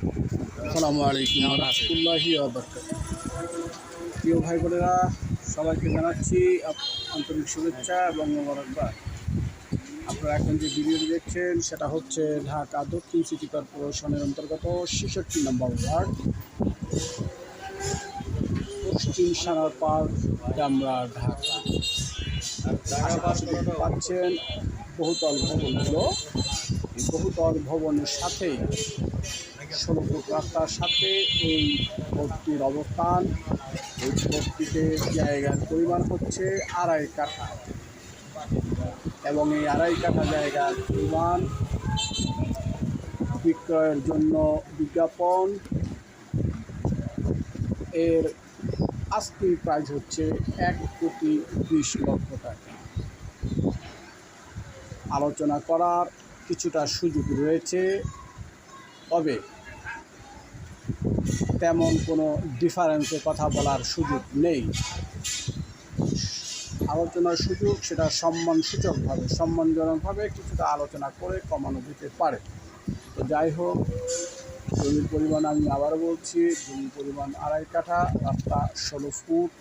আসসালামু আলাইকুম রহমতুল্লাহি ওয়া বারাকাতুহু। প্রিয় ভাই বোনেরা, সবাইকে জানাচ্ছি আন্তরিক শুভেচ্ছা এবং মোবারকবাদ। আপনারা এখন যে ভিডিওটি দেখছেন সেটা হচ্ছে ঢাকা দক্ষিণ সিটি কর্পোরেশনের অন্তর্গত ৬৬ নম্বর ওয়ার্ড, পশ্চিম সানারপাড়, ডামরা, ঢাকা। আশেপাশে দেখতে পাচ্ছেন বহুতল ভবনগুলো। এই বহুতল ভবনের সাথেই ১৬ ফুট রাস্তার সাথে এই ভর্তির অবস্থান। এই ভর্তিতে জায়গার পরিমাণ হচ্ছে ২.৫ কাঠা এবং এই ২.৫ কাঠা জায়গার পরিমাণ বিক্রয়ের জন্য বিজ্ঞাপন। এর আস্কিং প্রাইস হচ্ছে ১,২০,০০,০০০ টাকা। আলোচনা করার কিছুটা সুযোগ রয়েছে, তবে তেমন কোনো ডিফারেন্সে কথা বলার সুযোগ নেই। আলোচনার সুযোগ সেটা সম্মানসূচকভাবে, সম্মানজনকভাবে কিছুটা আলোচনা করে কমানো যেতে পারে। তো যাই হোক, জমির পরিমাণ আমি আবারও বলছি, জমির পরিমাণ ২.৫ কাঠা, রাস্তা ১৬ ফুট।